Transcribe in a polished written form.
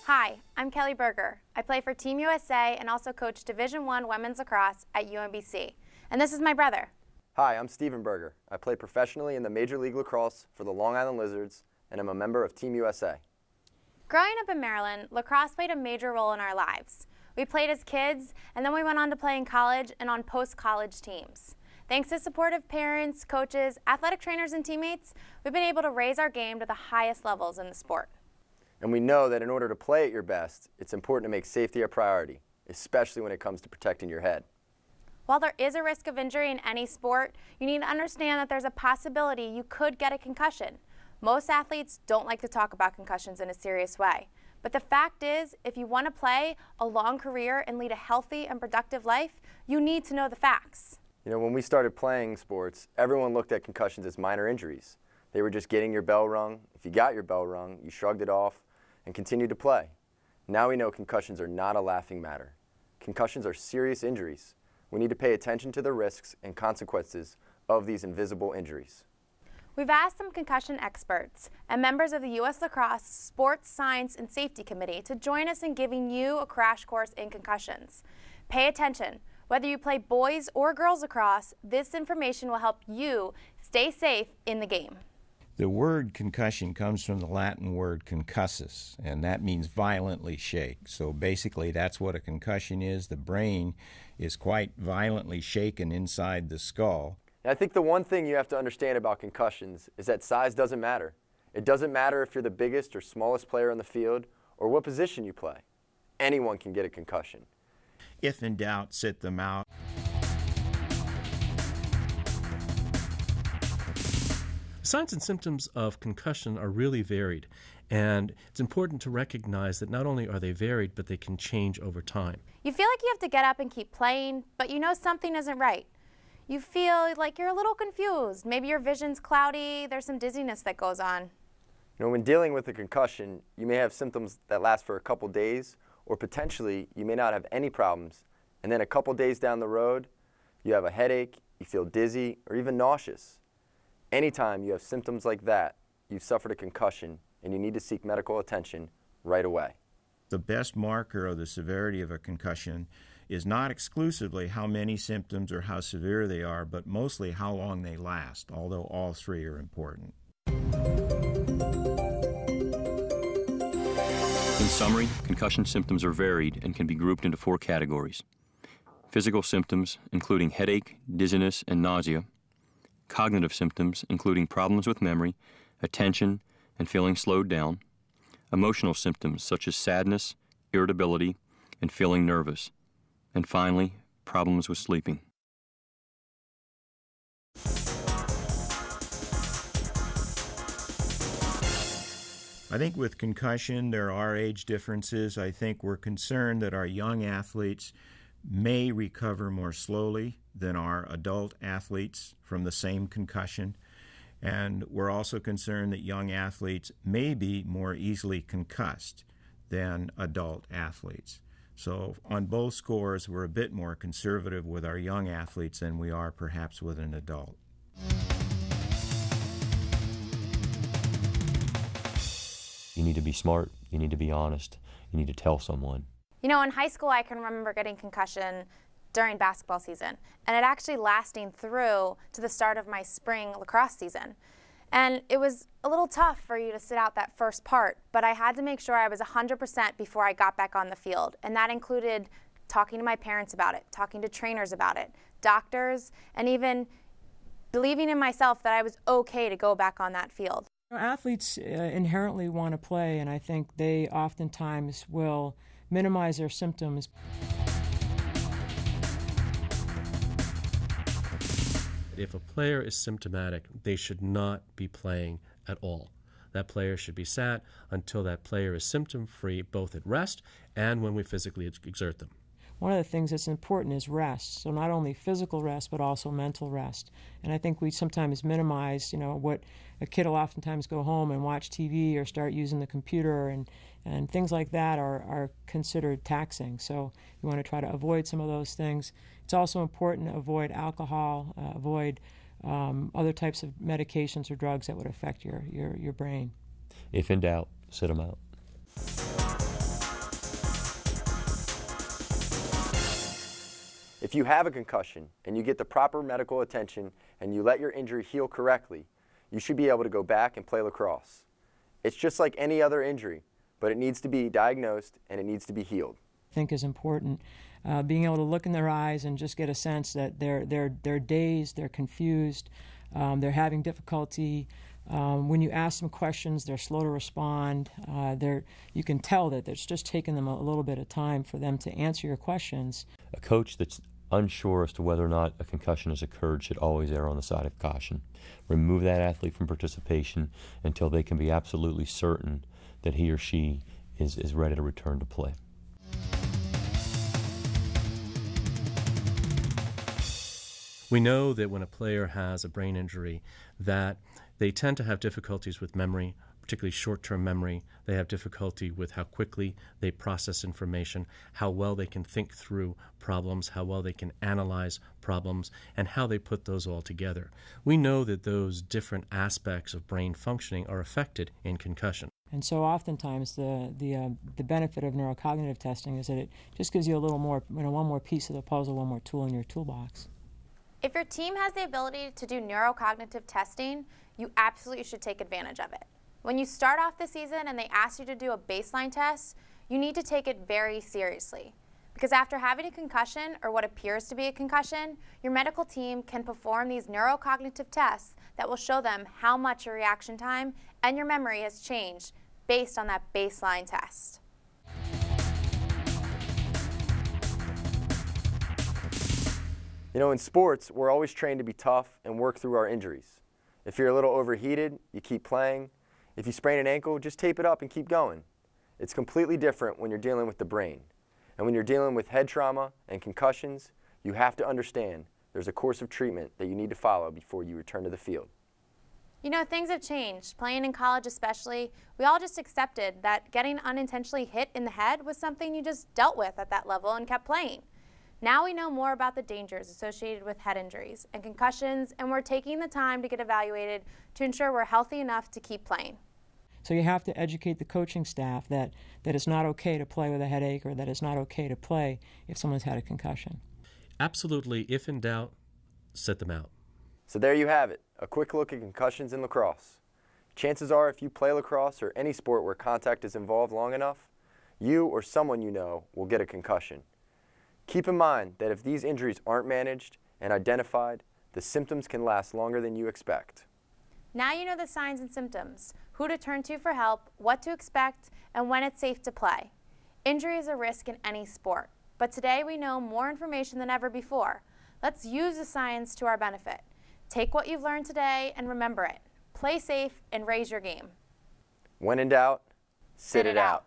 Hi, I'm Kelly Berger. I play for Team USA and also coach Division I Women's Lacrosse at UMBC. And this is my brother. Hi, I'm Steven Berger. I play professionally in the Major League Lacrosse for the Long Island Lizards, and I'm a member of Team USA. Growing up in Maryland, lacrosse played a major role in our lives. We played as kids, and then we went on to play in college and on post-college teams. Thanks to supportive parents, coaches, athletic trainers, and teammates, we've been able to raise our game to the highest levels in the sport. And we know that in order to play at your best, it's important to make safety a priority, especially when it comes to protecting your head. While there is a risk of injury in any sport, you need to understand that there's a possibility you could get a concussion. Most athletes don't like to talk about concussions in a serious way. But the fact is, if you want to play a long career and lead a healthy and productive life, you need to know the facts. You know, when we started playing sports, everyone looked at concussions as minor injuries. They were just getting your bell rung. If you got your bell rung, you shrugged it off and continued to play. Now we know concussions are not a laughing matter. Concussions are serious injuries. We need to pay attention to the risks and consequences of these invisible injuries. We've asked some concussion experts and members of the U.S. Lacrosse Sports Science and Safety Committee to join us in giving you a crash course in concussions. Pay attention. Whether you play boys or girls lacrosse, this information will help you stay safe in the game. The word concussion comes from the Latin word concussus, and that means violently shake. So basically that's what a concussion is. The brain is quite violently shaken inside the skull. And I think the one thing you have to understand about concussions is that size doesn't matter. It doesn't matter if you're the biggest or smallest player on the field or what position you play. Anyone can get a concussion. If in doubt, sit them out. Signs and symptoms of concussion are really varied, and it's important to recognize that not only are they varied, but they can change over time. You feel like you have to get up and keep playing, but you know something isn't right. You feel like you're a little confused. Maybe your vision's cloudy, there's some dizziness that goes on. You know, when dealing with a concussion, you may have symptoms that last for a couple days, or potentially you may not have any problems, and then a couple days down the road, you have a headache, you feel dizzy, or even nauseous. Anytime you have symptoms like that, you've suffered a concussion and you need to seek medical attention right away. The best marker of the severity of a concussion is not exclusively how many symptoms or how severe they are, but mostly how long they last, although all three are important. In summary, concussion symptoms are varied and can be grouped into 4 categories. Physical symptoms, including headache, dizziness, and nausea. Cognitive symptoms, including problems with memory, attention, and feeling slowed down. Emotional symptoms, such as sadness, irritability, and feeling nervous. And finally, problems with sleeping. I think with concussion, there are age differences. I think we're concerned that our young athletes may recover more slowly than our adult athletes from the same concussion. And we're also concerned that young athletes may be more easily concussed than adult athletes. So on both scores, we're a bit more conservative with our young athletes than we are perhaps with an adult. You need to be smart, you need to be honest, you need to tell someone. You know, in high school I can remember getting concussion during basketball season, and it actually lasting through to the start of my spring lacrosse season. And it was a little tough for you to sit out that first part, but I had to make sure I was 100% before I got back on the field. And that included talking to my parents about it, talking to trainers about it, doctors, and even believing in myself that I was okay to go back on that field. Athletes inherently want to play, and I think they oftentimes will minimize their symptoms. If a player is symptomatic, they should not be playing at all. That player should be sat until that player is symptom-free, both at rest and when we physically exert them. One of the things that's important is rest. So not only physical rest, but also mental rest. And I think we sometimes minimize, what a kid will oftentimes go home and watch TV or start using the computer, and things like that are considered taxing. So you want to try to avoid some of those things. It's also important to avoid alcohol, avoid other types of medications or drugs that would affect your brain. If in doubt, sit them out. If you have a concussion and you get the proper medical attention and you let your injury heal correctly, you should be able to go back and play lacrosse. It's just like any other injury, but it needs to be diagnosed and it needs to be healed. I think is important. Being able to look in their eyes and just get a sense that they're dazed, they're confused, they're having difficulty. When you ask them questions, they're slow to respond. You can tell that it's just taking them a little bit of time for them to answer your questions. A coach that's unsure as to whether or not a concussion has occurred should always err on the side of caution. Remove that athlete from participation until they can be absolutely certain that he or she is ready to return to play. We know that when a player has a brain injury that they tend to have difficulties with memory, particularly short-term memory. They have difficulty with how quickly they process information, how well they can think through problems, how well they can analyze problems, and how they put those all together. We know that those different aspects of brain functioning are affected in concussion. And so oftentimes the benefit of neurocognitive testing is that it just gives you a little more, one more piece of the puzzle, one more tool in your toolbox. If your team has the ability to do neurocognitive testing, you absolutely should take advantage of it. When you start off the season and they ask you to do a baseline test, you need to take it very seriously. Because after having a concussion, or what appears to be a concussion, your medical team can perform these neurocognitive tests that will show them how much your reaction time and your memory has changed based on that baseline test. You know, in sports, we're always trained to be tough and work through our injuries. If you're a little overheated, you keep playing. If you sprain an ankle, just tape it up and keep going. It's completely different when you're dealing with the brain. And when you're dealing with head trauma and concussions, you have to understand there's a course of treatment that you need to follow before you return to the field. You know, things have changed. Playing in college especially, we all just accepted that getting unintentionally hit in the head was something you just dealt with at that level and kept playing. Now we know more about the dangers associated with head injuries and concussions, and we're taking the time to get evaluated to ensure we're healthy enough to keep playing. So you have to educate the coaching staff that it's not okay to play with a headache, or that it's not okay to play if someone's had a concussion. Absolutely. If in doubt, sit them out. So there you have it, a quick look at concussions in lacrosse. Chances are if you play lacrosse or any sport where contact is involved long enough, you or someone you know will get a concussion. Keep in mind that if these injuries aren't managed and identified, the symptoms can last longer than you expect. Now you know the signs and symptoms, who to turn to for help, what to expect, and when it's safe to play. Injury is a risk in any sport, but today we know more information than ever before. Let's use the science to our benefit. Take what you've learned today and remember it. Play safe and raise your game. When in doubt, sit it out.